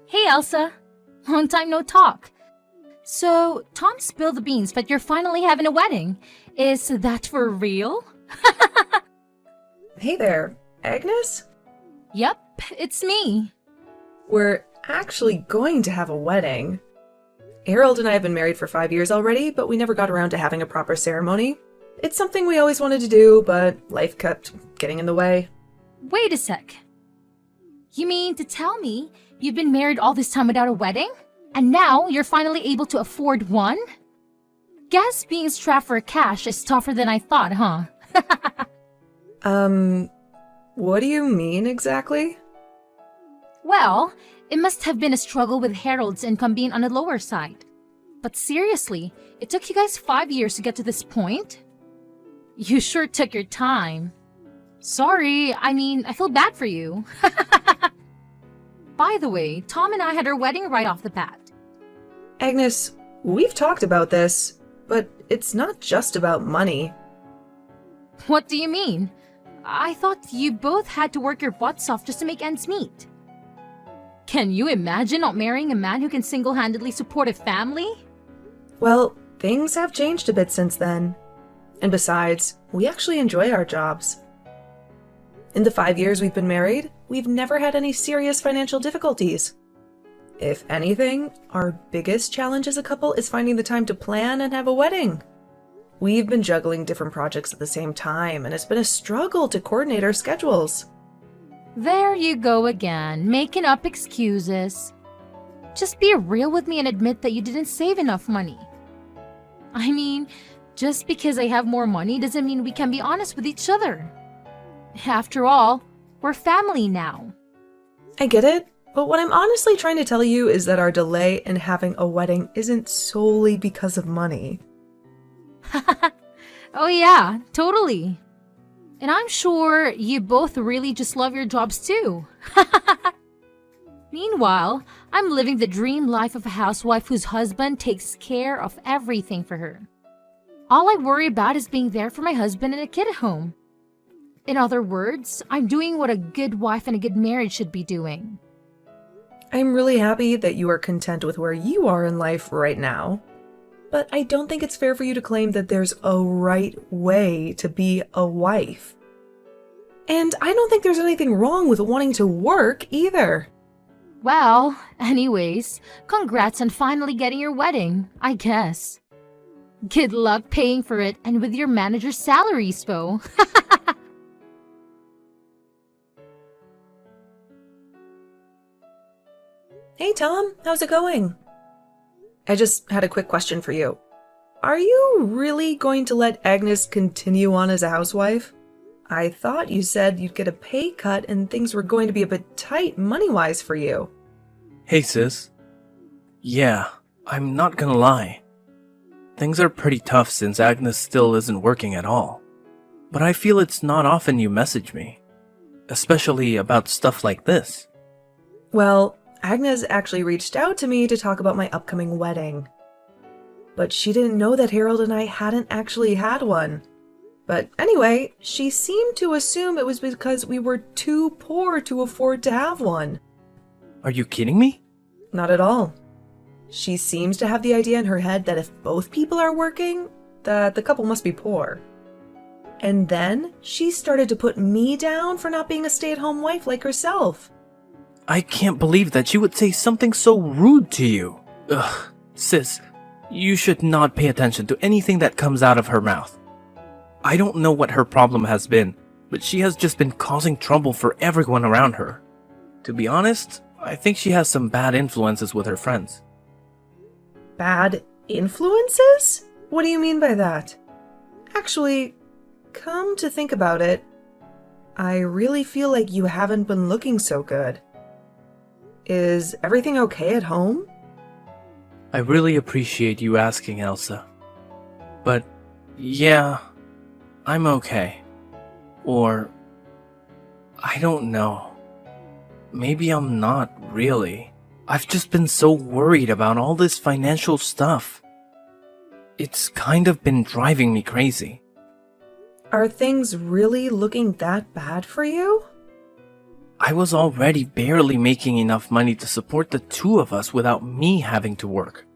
Hey Elsa, long time no talk. So, Tom spilled the beans, but you're finally having a wedding. Is that for real? Hey there, Agnes? Yep, it's me. We're actually going to have a wedding. Harold and I have been married for 5 years already, but we never got around to having a proper ceremony. It's something we always wanted to do, but life kept getting in the way. Wait a sec. You mean to tell me you've been married all this time without a wedding? And now you're finally able to afford one? Guess being strapped for cash is tougher than I thought, huh? What do you mean exactly? Well, it must have been a struggle with Harold's income being on the lower side. But seriously, it took you guys 5 years to get to this point? You sure took your time. Sorry, I feel bad for you. By the way, Tom and I had our wedding right off the bat. Agnes, we've talked about this, but it's not just about money. What do you mean? I thought you both had to work your butts off just to make ends meet. Can you imagine not marrying a man who can single-handedly support a family? Well, things have changed a bit since then. And besides, we actually enjoy our jobs. In the 5 years we've been married, we've never had any serious financial difficulties. If anything, our biggest challenge as a couple is finding the time to plan and have a wedding. We've been juggling different projects at the same time, and it's been a struggle to coordinate our schedules. There you go again, making up excuses. Just be real with me and admit that you didn't save enough money. Just because I have more money doesn't mean we can be honest with each other. After all, we're family now. I get it, but what I'm honestly trying to tell you is that our delay in having a wedding isn't solely because of money. Oh yeah, totally. And I'm sure you both really just love your jobs too. Meanwhile, I'm living the dream life of a housewife whose husband takes care of everything for her. All I worry about is being there for my husband and a kid at home. In other words, I'm doing what a good wife and a good marriage should be doing. I'm really happy that you are content with where you are in life right now. But I don't think it's fair for you to claim that there's a right way to be a wife. And I don't think there's anything wrong with wanting to work either. Well, anyways, congrats on finally getting your wedding, I guess. Good luck paying for it and with your manager's salary, Spo. Hey Tom, how's it going? I just had a quick question for you. Are you really going to let Agnes continue on as a housewife? I thought you said you'd get a pay cut and things were going to be a bit tight money-wise for you. Hey sis. Yeah, I'm not gonna lie. Things are pretty tough since Agnes still isn't working at all. But I feel it's not often you message me. Especially about stuff like this. Well, Agnes actually reached out to me to talk about my upcoming wedding. But she didn't know that Harold and I hadn't actually had one. But anyway, she seemed to assume it was because we were too poor to afford to have one. Are you kidding me? Not at all. She seems to have the idea in her head that if both people are working, that the couple must be poor. And then she started to put me down for not being a stay-at-home wife like herself. I can't believe that she would say something so rude to you. Ugh, sis, you should not pay attention to anything that comes out of her mouth. I don't know what her problem has been, but she has just been causing trouble for everyone around her. To be honest, I think she has some bad influences with her friends. Bad influences? What do you mean by that? Actually, come to think about it, I really feel like you haven't been looking so good. Is everything okay at home? I really appreciate you asking, Elsa. But, yeah, I'm okay. Or, I don't know. Maybe I'm not really. I've just been so worried about all this financial stuff. It's kind of been driving me crazy. Are things really looking that bad for you? I was already barely making enough money to support the two of us without me having to work.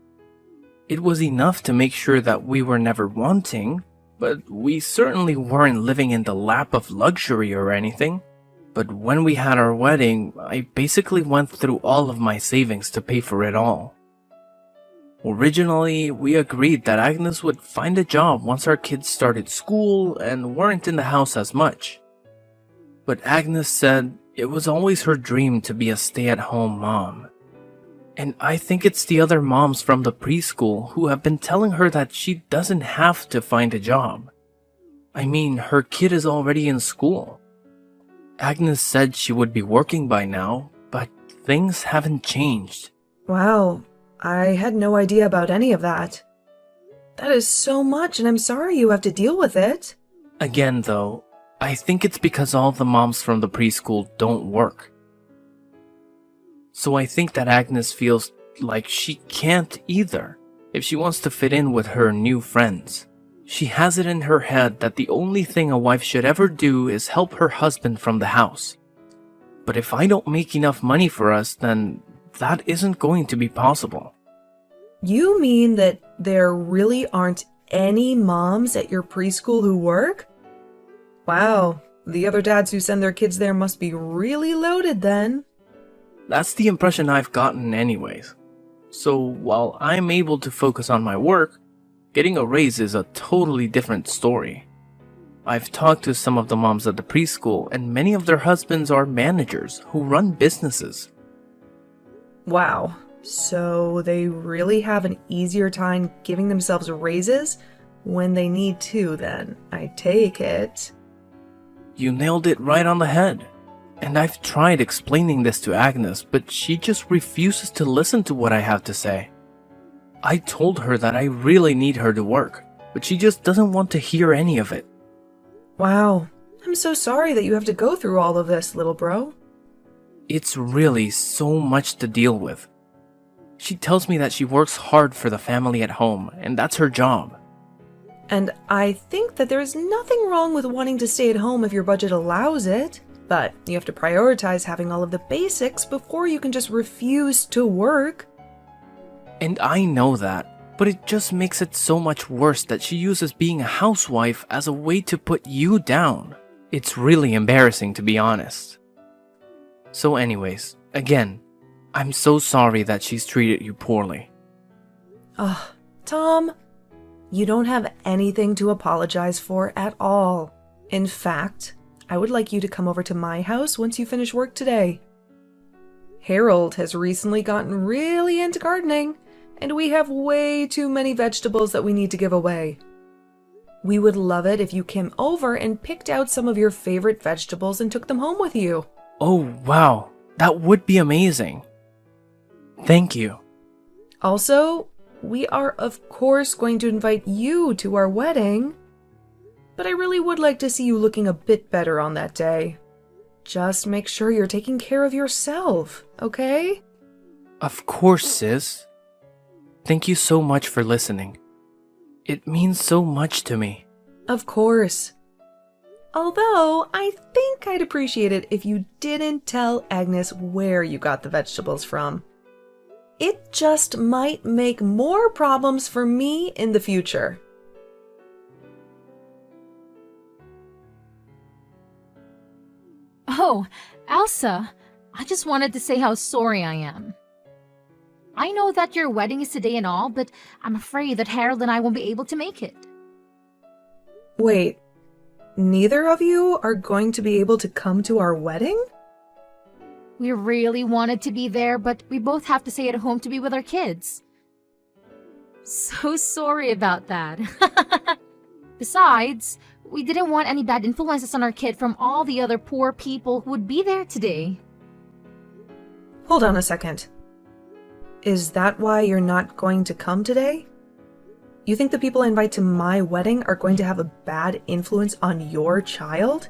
It was enough to make sure that we were never wanting, but we certainly weren't living in the lap of luxury or anything. But when we had our wedding, I basically went through all of my savings to pay for it all. Originally, we agreed that Agnes would find a job once our kids started school and weren't in the house as much. But Agnes said it was always her dream to be a stay-at-home mom. And I think it's the other moms from the preschool who have been telling her that she doesn't have to find a job. I mean, her kid is already in school. Agnes said she would be working by now, but things haven't changed. Wow, I had no idea about any of that. That is so much, and I'm sorry you have to deal with it. Again, though, I think it's because all the moms from the preschool don't work. So I think that Agnes feels like she can't either if she wants to fit in with her new friends. She has it in her head that the only thing a wife should ever do is help her husband from the house. But if I don't make enough money for us, then that isn't going to be possible. You mean that there really aren't any moms at your preschool who work? Wow, the other dads who send their kids there must be really loaded then. That's the impression I've gotten anyways. So while I'm able to focus on my work, getting a raise is a totally different story. I've talked to some of the moms at the preschool, and many of their husbands are managers who run businesses. Wow, so they really have an easier time giving themselves raises when they need to then, I take it. You nailed it right on the head. And I've tried explaining this to Agnes, but she just refuses to listen to what I have to say. I told her that I really need her to work, but she just doesn't want to hear any of it. Wow, I'm so sorry that you have to go through all of this, little bro. It's really so much to deal with. She tells me that she works hard for the family at home, and that's her job. And I think that there's nothing wrong with wanting to stay at home if your budget allows it. But you have to prioritize having all of the basics before you can just refuse to work. And I know that, but it just makes it so much worse that she uses being a housewife as a way to put you down. It's really embarrassing, to be honest. So anyways, again, I'm so sorry that she's treated you poorly. Tom, you don't have anything to apologize for at all. In fact, I would like you to come over to my house once you finish work today. Harold has recently gotten really into gardening, and we have way too many vegetables that we need to give away. We would love it if you came over and picked out some of your favorite vegetables and took them home with you. Oh, wow. That would be amazing. Thank you. Also, we are of course going to invite you to our wedding. But I really would like to see you looking a bit better on that day. Just make sure you're taking care of yourself, okay? Of course, sis. Thank you so much for listening. It means so much to me. Of course. Although, I think I'd appreciate it if you didn't tell Agnes where you got the vegetables from. It just might make more problems for me in the future. Oh, Elsa, I just wanted to say how sorry I am. I know that your wedding is today and all, but I'm afraid that Harold and I won't be able to make it. Wait, neither of you are going to be able to come to our wedding? We really wanted to be there, but we both have to stay at home to be with our kids. So sorry about that. Besides, we didn't want any bad influences on our kid from all the other poor people who would be there today. Hold on a second. Is that why you're not going to come today? You think the people I invite to my wedding are going to have a bad influence on your child?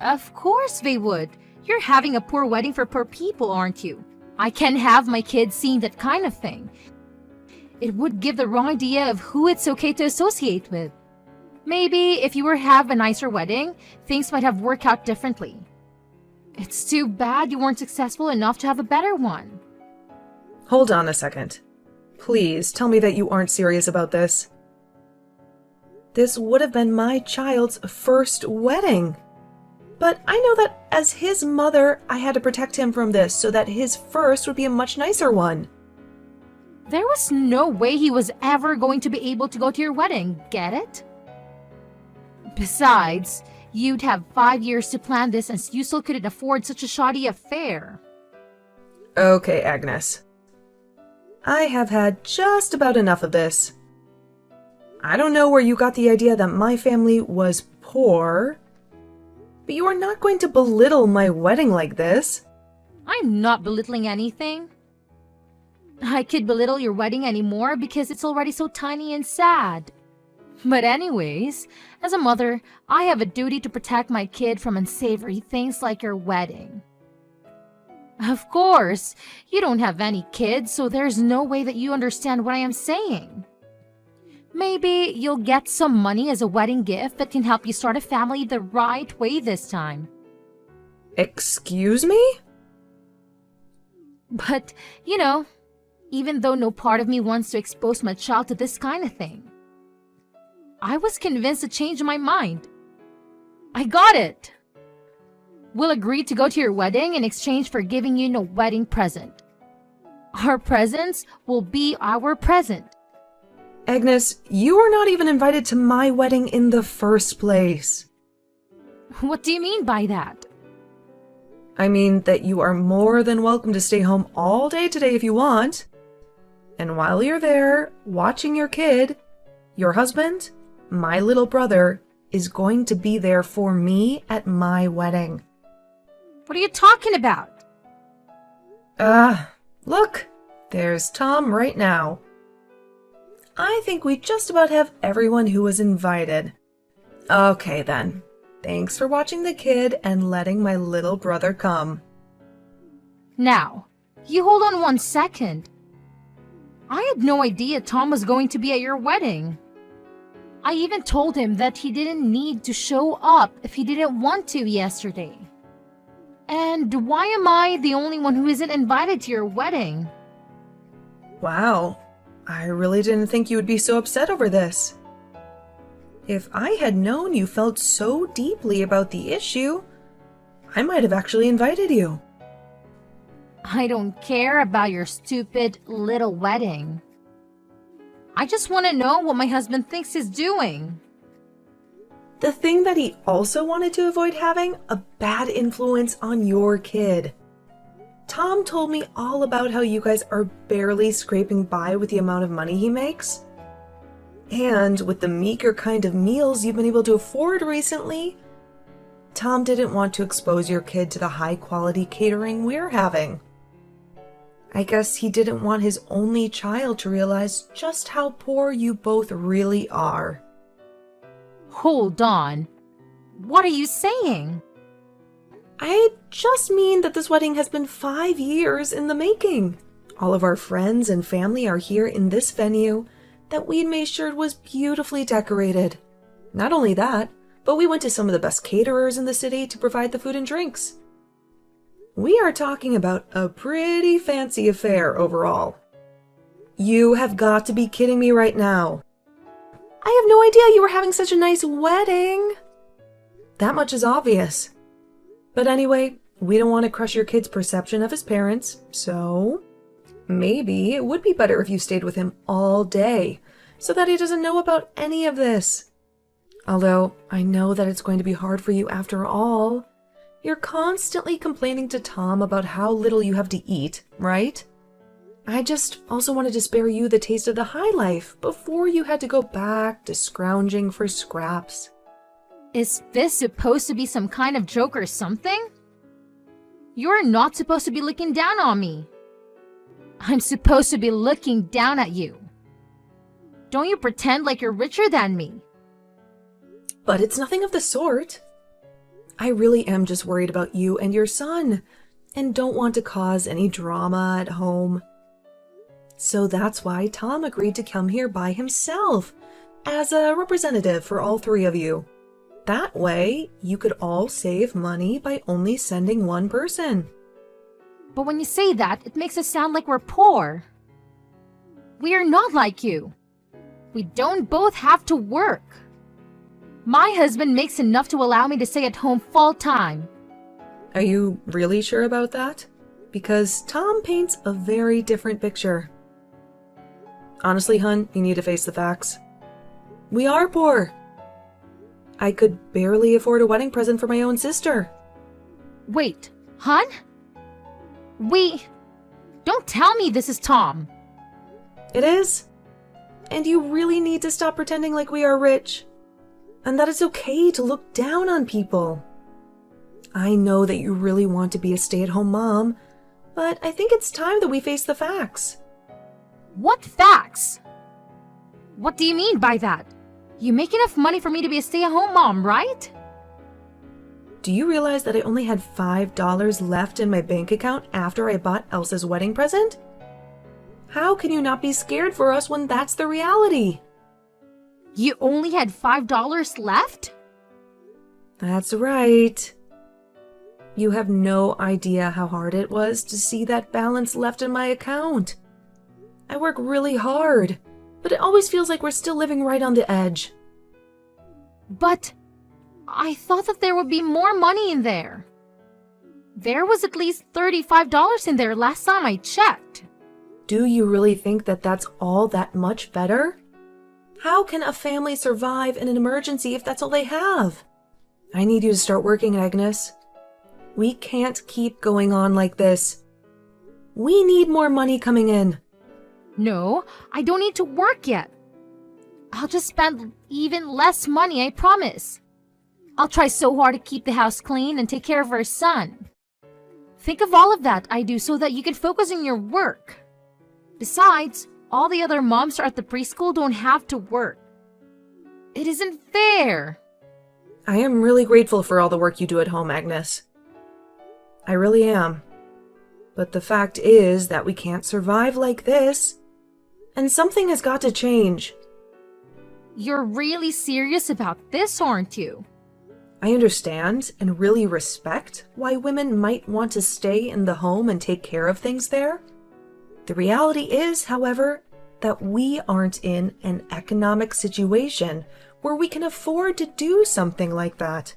Of course they would. You're having a poor wedding for poor people, aren't you? I can't have my kids seeing that kind of thing. It would give the wrong idea of who it's okay to associate with. Maybe if you were to have a nicer wedding, things might have worked out differently. It's too bad you weren't successful enough to have a better one. Hold on a second. Please tell me that you aren't serious about this. This would have been my child's first wedding. But I know that as his mother, I had to protect him from this so that his first would be a much nicer one. There was no way he was ever going to be able to go to your wedding, get it? Besides, you'd have 5 years to plan this and you still couldn't afford such a shoddy affair. Okay, Agnes. I have had just about enough of this. I don't know where you got the idea that my family was poor, but you are not going to belittle my wedding like this. I'm not belittling anything. I could belittle your wedding anymore because it's already so tiny and sad. But anyways, as a mother, I have a duty to protect my kid from unsavory things like your wedding. Of course, you don't have any kids, so there's no way that you understand what I am saying. Maybe you'll get some money as a wedding gift that can help you start a family the right way this time. Excuse me? But, even though no part of me wants to expose my child to this kind of thing, I was convinced to change my mind. I got it! We'll agree to go to your wedding in exchange for giving you a wedding present. Our presents will be our present. Agnes, you are not even invited to my wedding in the first place. What do you mean by that? I mean that you are more than welcome to stay home all day today if you want. And while you're there, watching your kid, your husband, my little brother, is going to be there for me at my wedding. What are you talking about? Look, there's Tom right now. I think we just about have everyone who was invited. Okay then. Thanks for watching the kid and letting my little brother come. Now, you hold on 1 second. I had no idea Tom was going to be at your wedding. I even told him that he didn't need to show up if he didn't want to yesterday. And why am I the only one who isn't invited to your wedding? Wow, I really didn't think you would be so upset over this. If I had known you felt so deeply about the issue, I might have actually invited you. I don't care about your stupid little wedding. I just want to know what my husband thinks he's doing. The thing that he also wanted to avoid having a bad influence on your kid. Tom told me all about how you guys are barely scraping by with the amount of money he makes. And with the meager kind of meals you've been able to afford recently, Tom didn't want to expose your kid to the high-quality catering we're having. I guess he didn't want his only child to realize just how poor you both really are. Hold on. What are you saying? I just mean that this wedding has been 5 years in the making. All of our friends and family are here in this venue that we made sure was beautifully decorated. Not only that, but we went to some of the best caterers in the city to provide the food and drinks. We are talking about a pretty fancy affair overall. You have got to be kidding me right now. I have no idea you were having such a nice wedding. That much is obvious. But anyway, we don't want to crush your kid's perception of his parents, so maybe it would be better if you stayed with him all day so that he doesn't know about any of this. Although I know that it's going to be hard for you after all. You're constantly complaining to Tom about how little you have to eat, right? I just also wanted to spare you the taste of the high life before you had to go back to scrounging for scraps. Is this supposed to be some kind of joke or something? You're not supposed to be looking down on me. I'm supposed to be looking down at you. Don't you pretend like you're richer than me. But it's nothing of the sort. I really am just worried about you and your son, and don't want to cause any drama at home. So that's why Tom agreed to come here by himself, as a representative for all three of you. That way, you could all save money by only sending one person. But when you say that, it makes us sound like we're poor. We are not like you. We don't both have to work. My husband makes enough to allow me to stay at home full time. Are you really sure about that? Because Tom paints a very different picture. Honestly, hun, you need to face the facts. We are poor. I could barely afford a wedding present for my own sister. Wait, hon? Don't tell me this is Tom. It is. And you really need to stop pretending like we are rich. And that it's okay to look down on people. I know that you really want to be a stay-at-home mom, but I think it's time that we face the facts. What facts? What do you mean by that? You make enough money for me to be a stay-at-home mom, right? Do you realize that I only had $5 left in my bank account after I bought Elsa's wedding present? How can you not be scared for us when that's the reality? You only had $5 left? That's right. You have no idea how hard it was to see that balance left in my account. I work really hard, but it always feels like we're still living right on the edge. But I thought that there would be more money in there. There was at least $35 in there last time I checked. Do you really think that that's all that much better? How can a family survive in an emergency if that's all they have? I need you to start working, Agnes. We can't keep going on like this. We need more money coming in. No, I don't need to work yet. I'll just spend even less money, I promise. I'll try so hard to keep the house clean and take care of our son. Think of all of that I do so that you can focus on your work. Besides, all the other moms at the preschool don't have to work. It isn't fair. I am really grateful for all the work you do at home, Agnes. I really am. But the fact is that we can't survive like this. And something has got to change. You're really serious about this, aren't you? I understand and really respect why women might want to stay in the home and take care of things there. The reality is, however, that we aren't in an economic situation where we can afford to do something like that.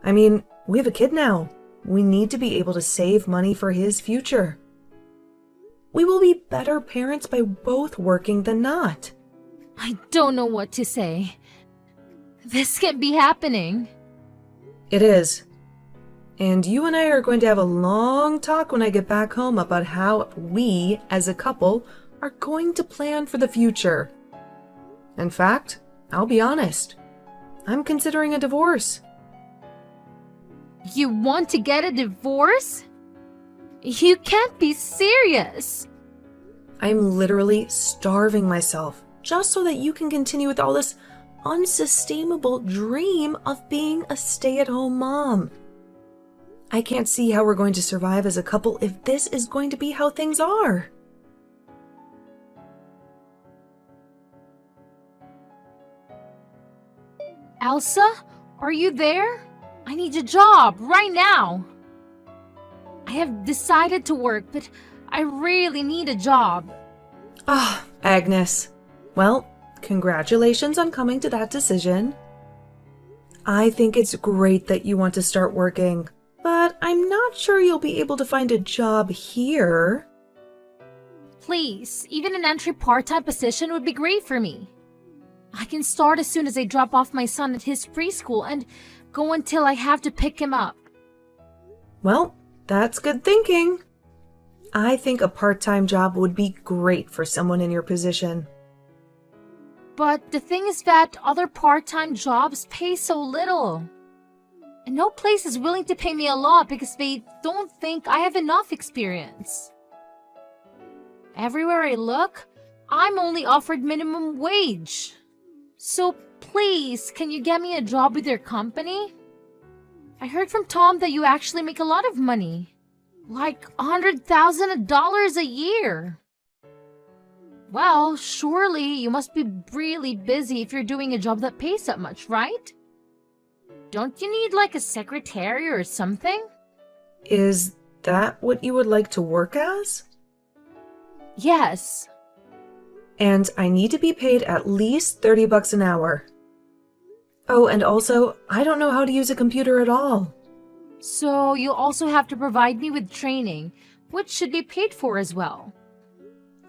I mean, we have a kid now. We need to be able to save money for his future. We will be better parents by both working than not. I don't know what to say. This can't be happening. It is. And you and I are going to have a long talk when I get back home about how we, as a couple, are going to plan for the future. In fact, I'll be honest. I'm considering a divorce. You want to get a divorce? You can't be serious. I'm literally starving myself just so that you can continue with all this unsustainable dream of being a stay-at-home mom. I can't see how we're going to survive as a couple if this is going to be how things are. Elsa, are you there? I need a job right now. I have decided to work, but I really need a job. Ah, Agnes. Well, congratulations on coming to that decision. I think it's great that you want to start working, but I'm not sure you'll be able to find a job here. Please, even an entry part-time position would be great for me. I can start as soon as I drop off my son at his preschool and go until I have to pick him up. Well, that's good thinking. I think a part-time job would be great for someone in your position. But the thing is that other part-time jobs pay so little. And no place is willing to pay me a lot because they don't think I have enough experience. Everywhere I look, I'm only offered minimum wage. So please, can you get me a job with your company? I heard from Tom that you actually make a lot of money. Like $100,000 a year. Well, surely you must be really busy if you're doing a job that pays that much, right? Don't you need like a secretary or something? Is that what you would like to work as? Yes. And I need to be paid at least $30 an hour. Oh, and also, I don't know how to use a computer at all. So you also have to provide me with training, which should be paid for as well.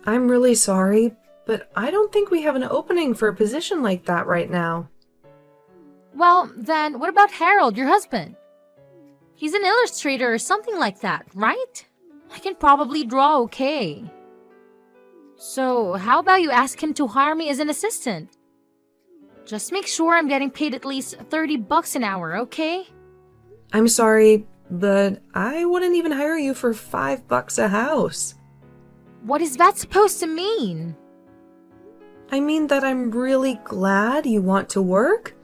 I'm really sorry, but I don't think we have an opening for a position like that right now. Well, then what about Harold, your husband? He's an illustrator or something like that, right? I can probably draw okay. So how about you ask him to hire me as an assistant? Just make sure I'm getting paid at least $30 an hour, okay? I'm sorry, but I wouldn't even hire you for $5 a house. What is that supposed to mean? I mean that I'm really glad you want to work,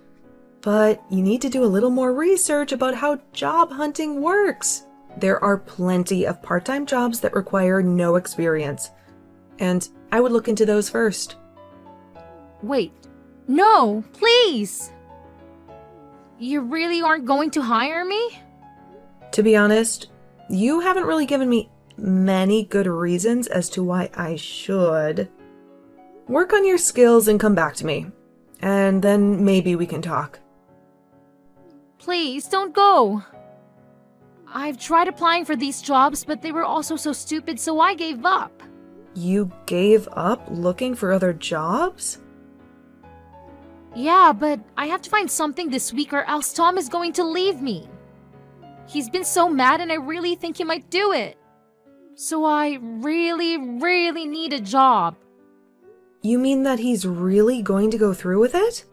but you need to do a little more research about how job hunting works. There are plenty of part-time jobs that require no experience, and I would look into those first. Wait, no, please! You really aren't going to hire me? To be honest, you haven't really given me many good reasons as to why I should. Work on your skills and come back to me, and then maybe we can talk. Please, don't go. I've tried applying for these jobs, but they were also so stupid, so I gave up. You gave up looking for other jobs? Yeah, but I have to find something this week or else Tom is going to leave me. He's been so mad and I really think he might do it. So I really need a job. You mean that he's really going to go through with it?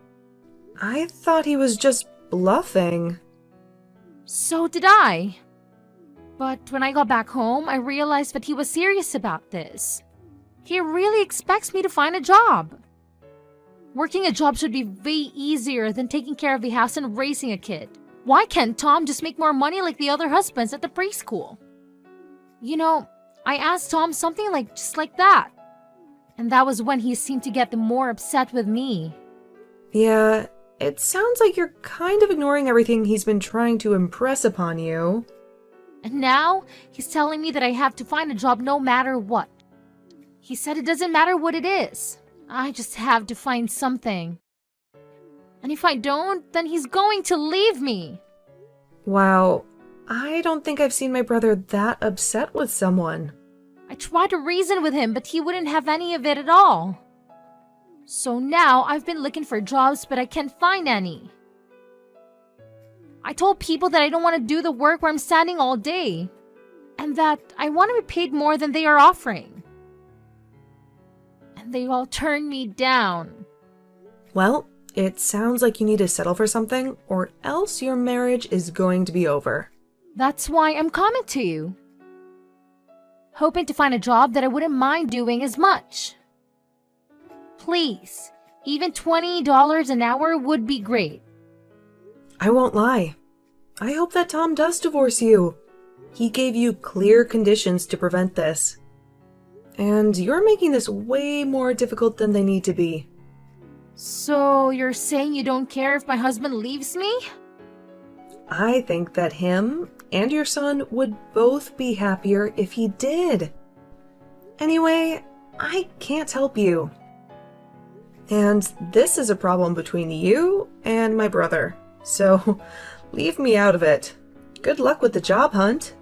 I thought he was just bluffing. So did I. But when I got back home, I realized that he was serious about this. He really expects me to find a job. Working a job should be way easier than taking care of the house and raising a kid. Why can't Tom just make more money like the other husbands at the preschool? You know, I asked Tom something just like that. And that was when he seemed to get more upset with me. Yeah, it sounds like you're kind of ignoring everything he's been trying to impress upon you. And now, he's telling me that I have to find a job no matter what. He said it doesn't matter what it is. I just have to find something. And if I don't, then he's going to leave me. Wow, I don't think I've seen my brother that upset with someone. I tried to reason with him, but he wouldn't have any of it at all. So now I've been looking for jobs, but I can't find any. I told people that I don't want to do the work where I'm standing all day, and that I want to be paid more than they are offering. And they all turned me down. Well, it sounds like you need to settle for something, or else your marriage is going to be over. That's why I'm coming to you. Hoping to find a job that I wouldn't mind doing as much. Please, even $20 an hour would be great. I won't lie. I hope that Tom does divorce you. He gave you clear conditions to prevent this. And you're making this way more difficult than they need to be. So you're saying you don't care if my husband leaves me? I think that him and your son would both be happier if he did. Anyway, I can't help you. And this is a problem between you and my brother. So leave me out of it. Good luck with the job hunt.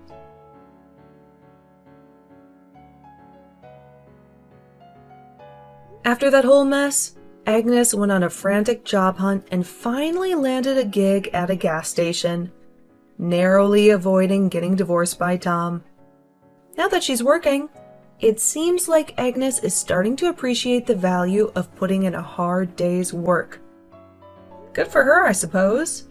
After that whole mess, Agnes went on a frantic job hunt and finally landed a gig at a gas station, narrowly avoiding getting divorced by Tom. Now that she's working, it seems like Agnes is starting to appreciate the value of putting in a hard day's work. Good for her, I suppose.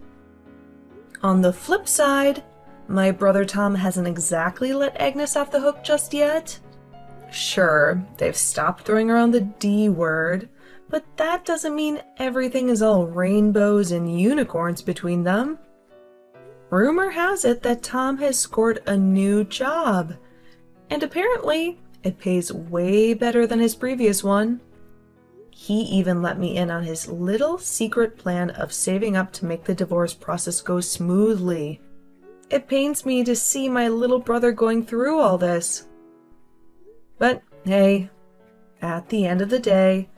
On the flip side, my brother Tom hasn't exactly let Agnes off the hook just yet. Sure, they've stopped throwing around the D word, but that doesn't mean everything is all rainbows and unicorns between them. Rumor has it that Tom has scored a new job, and apparently it pays way better than his previous one. He even let me in on his little secret plan of saving up to make the divorce process go smoothly. It pains me to see my little brother going through all this. But hey, at the end of the day,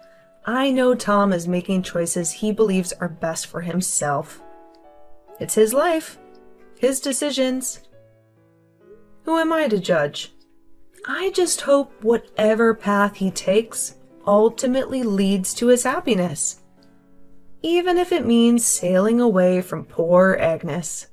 I know Tom is making choices he believes are best for himself. It's his life, his decisions. Who am I to judge? I just hope whatever path he takes ultimately leads to his happiness, even if it means sailing away from poor Agnes.